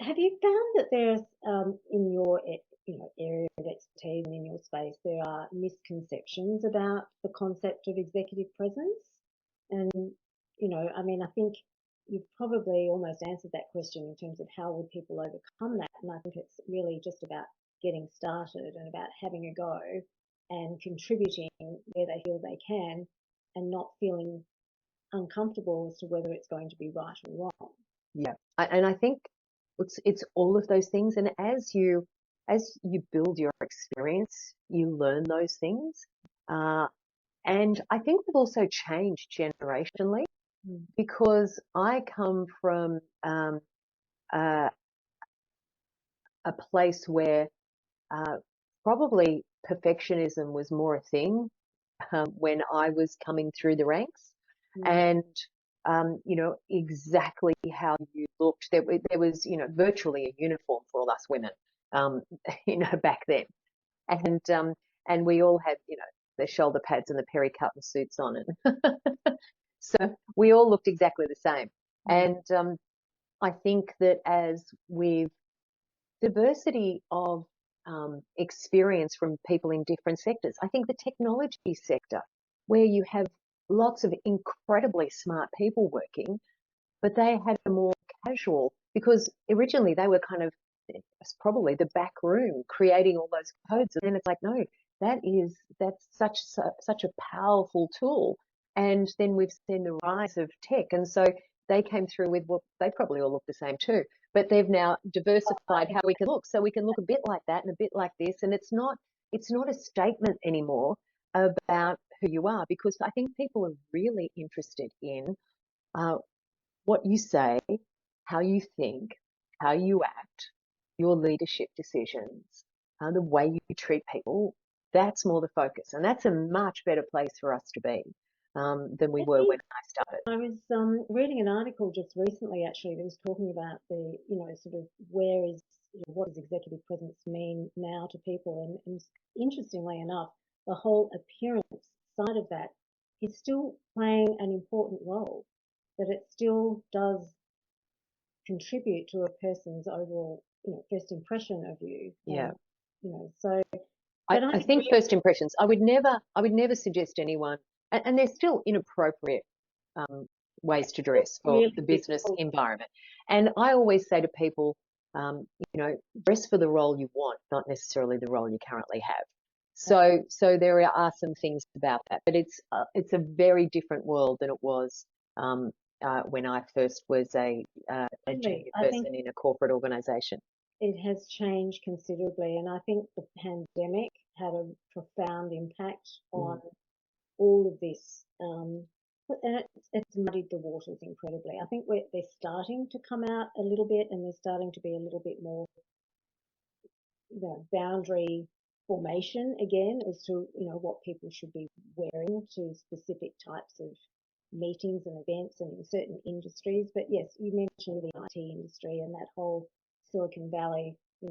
have you found that there's in your area of expertise and in your space there are misconceptions about the concept of executive presence? And I mean, I think you've probably almost answered that question in terms of how would people overcome that. And I think it's really just about getting started and about having a go and contributing where they feel they can and not feeling uncomfortable as to whether it's going to be right or wrong. Yeah, and I think it's all of those things. And as you build your experience, you learn those things. And I think we've also changed generationally because I come from a, a place where probably perfectionism was more a thing when I was coming through the ranks. And exactly how you looked. There was, virtually a uniform for all us women, back then. And we all had, the shoulder pads and the peri-cut suits on it. So we all looked exactly the same. And I think that as with diversity of experience from people in different sectors, I think the technology sector, where you have lots of incredibly smart people working, but they had a more casual, because originally they were kind of probably the back room creating all those codes. And then it's like, no, that's such a powerful tool. And then we've seen the rise of tech. And so they came through with what they probably all look the same too, but they've now diversified how we can look. So we can look a bit like that and a bit like this. And it's not a statement anymore about who you are, because I think people are really interested in what you say, how you think, how you act, your leadership decisions, the way you treat people. That's more the focus. And that's a much better place for us to be than we were when I started. I was reading an article just recently, actually, that was talking about the, sort of what does executive presence mean now to people? And interestingly enough, the whole appearance side of that is still playing an important role, that it still does contribute to a person's overall, first impression of you. Yeah. So. I think first impressions. I would never suggest anyone, and there's still inappropriate ways to dress for the business environment. And I always say to people, dress for the role you want, not necessarily the role you currently have. So there are some things about that, but it's a very different world than it was when I first was a junior person in a corporate organisation. It has changed considerably, and I think the pandemic had a profound impact on all of this, and it's muddied the waters incredibly. I think they're starting to come out a little bit, and they're starting to be a little bit more, boundary formation again as to what people should be wearing to specific types of meetings and events and in certain industries. But yes, you mentioned the IT industry and that whole Silicon Valley, they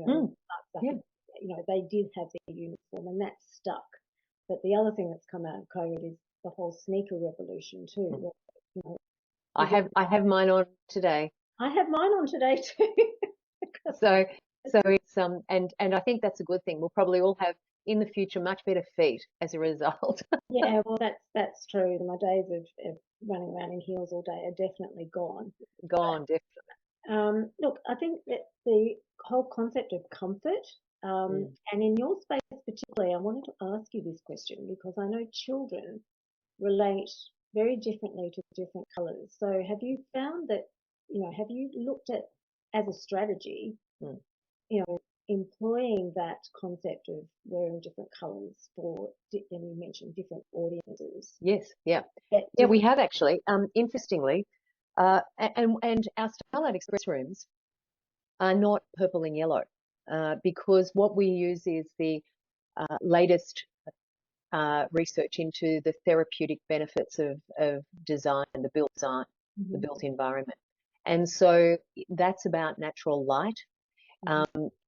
did have their uniform and that stuck. But the other thing that's come out of COVID is the whole sneaker revolution too. Where, I have mine on today. I have mine on today too. So it's and I think that's a good thing. We'll probably all have in the future much better feet as a result. Yeah, well that's true. My days of running around in heels all day are definitely gone. Definitely. Look, I think that the whole concept of comfort, and in your space particularly, I wanted to ask you this question because I know children relate very differently to different colours. So have you found that, have you looked at as a strategy, employing that concept of wearing different colours for, and you mentioned different audiences? Yes, yeah, we have actually. Interestingly, and our Starlight Express rooms are not purple and yellow because what we use is the latest research into the therapeutic benefits of design, the built design, the built environment. And so that's about natural light.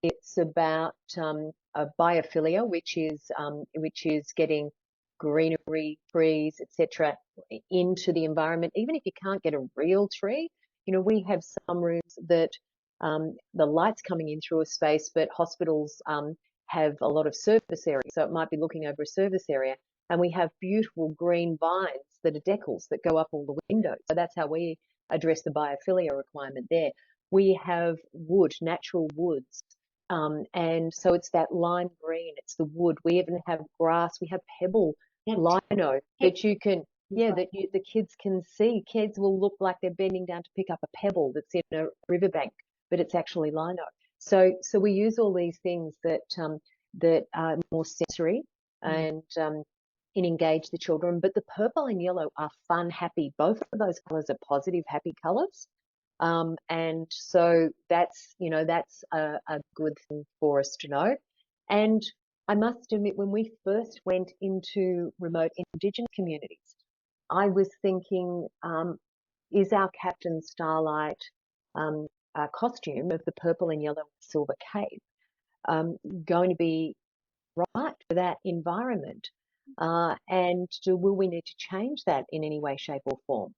It's about a biophilia, which is getting greenery, trees, etc., into the environment. Even if you can't get a real tree, we have some rooms that the light's coming in through a space, but hospitals have a lot of surface area. So it might be looking over a surface area. And we have beautiful green vines that are decals that go up all the windows. So that's how we address the biophilia requirement there. We have wood, natural woods. And so it's that lime green, it's the wood. We even have grass, we have pebble lino that you can, the kids can see. Kids will look like they're bending down to pick up a pebble that's in a riverbank, but it's actually lino. So we use all these things that are more sensory and engage the children. But the purple and yellow are fun, happy. Both of those colours are positive, happy colours. And so that's a good thing for us to know. And I must admit, when we first went into remote Indigenous communities, I was thinking, is our Captain Starlight costume of the purple and yellow and silver cape going to be right for that environment? And will we need to change that in any way, shape, or form?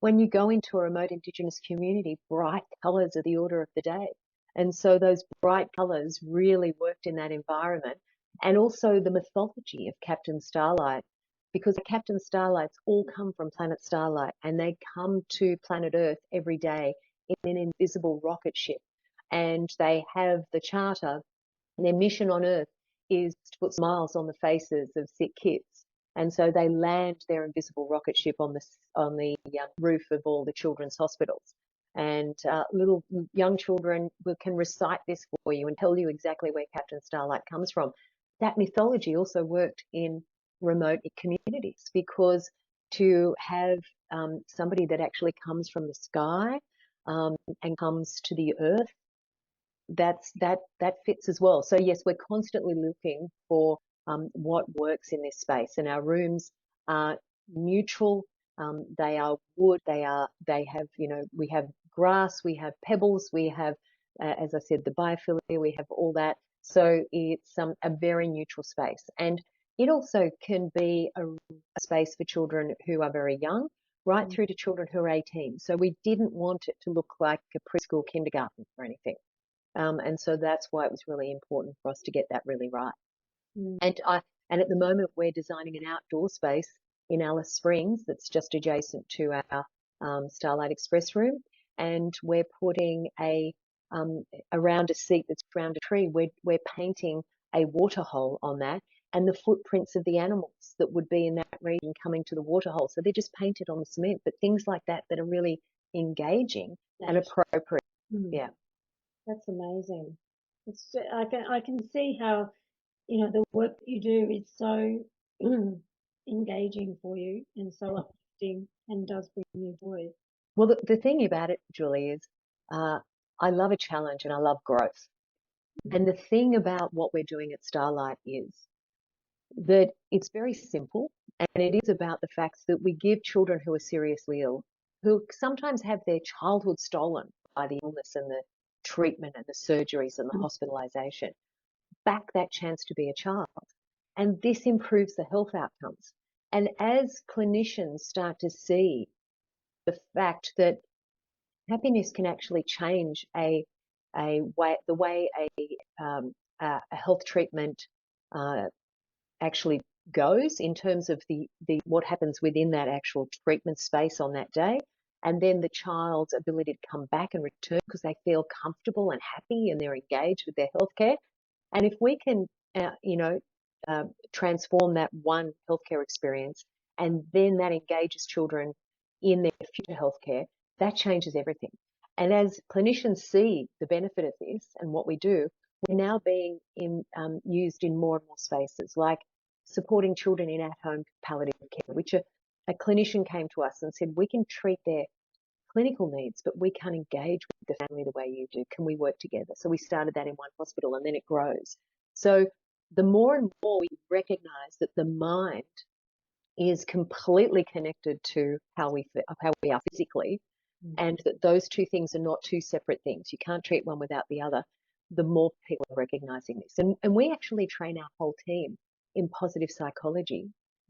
When you go into a remote Indigenous community, bright colours are the order of the day. And so those bright colours really worked in that environment. And also the mythology of Captain Starlight, because the Captain Starlights all come from planet Starlight, and they come to planet Earth every day in an invisible rocket ship. And they have the charter, and their mission on Earth is to put smiles on the faces of sick kids. And so they land their invisible rocket ship on the roof of all the children's hospitals. And little young children can recite this for you and tell you exactly where Captain Starlight comes from. That mythology also worked in remote communities, because to have somebody that actually comes from the sky and comes to the earth, that fits as well. So yes, we're constantly looking for what works in this space, and our rooms are neutral. They are wood. They have, we have grass, we have pebbles, we have, as I said, the biophilia, we have all that. So it's a very neutral space, and it also can be a space for children who are very young, right through to children who are 18. So we didn't want it to look like a preschool kindergarten or anything. And so that's why it was really important for us to get that really right. And at the moment we're designing an outdoor space in Alice Springs that's just adjacent to our Starlight Express room, and we're putting around a seat that's around a tree. We're painting a water hole on that, and the footprints of the animals that would be in that region coming to the water hole. So they're just painted on the cement, but things like that are really engaging and appropriate. Yeah. That's amazing. I can see how, the work that you do is so engaging for you and so uplifting and does bring you joy. Well, the thing about it, Julie, is I love a challenge and I love growth. And the thing about what we're doing at Starlight is that it's very simple, and it is about the fact that we give children who are seriously ill, who sometimes have their childhood stolen by the illness and the treatment and the surgeries and the hospitalization, back that chance to be a child. And this improves the health outcomes. And as clinicians start to see the fact that happiness can actually change the way a health treatment actually goes in terms of the what happens within that actual treatment space on that day, and then the child's ability to come back and return because they feel comfortable and happy and they're engaged with their healthcare. And if we can, transform that one healthcare experience, and then that engages children in their future healthcare, that changes everything. And as clinicians see the benefit of this and what we do, we're now being used in more and more spaces, like supporting children in at-home palliative care, which a clinician came to us and said, we can treat their clinical needs, but we can't engage with the family the way you do. Can we work together? So we started that in one hospital, and then it grows. So the more and more we recognize that the mind is completely connected to how we are physically, and that those two things are not two separate things. You can't treat one without the other. The more people are recognizing this. And we actually train our whole team in positive psychology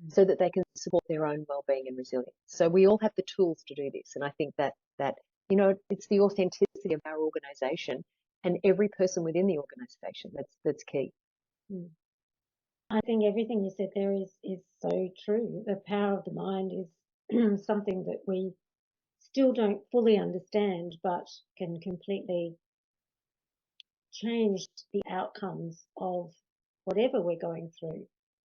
so that they can support their own well-being and resilience. So we all have the tools to do this. And I think that You know, it's the authenticity of our organisation and every person within the organisation that's key. Mm. I think everything you said there is so true. The power of the mind is something that we still don't fully understand, but can completely change the outcomes of whatever we're going through.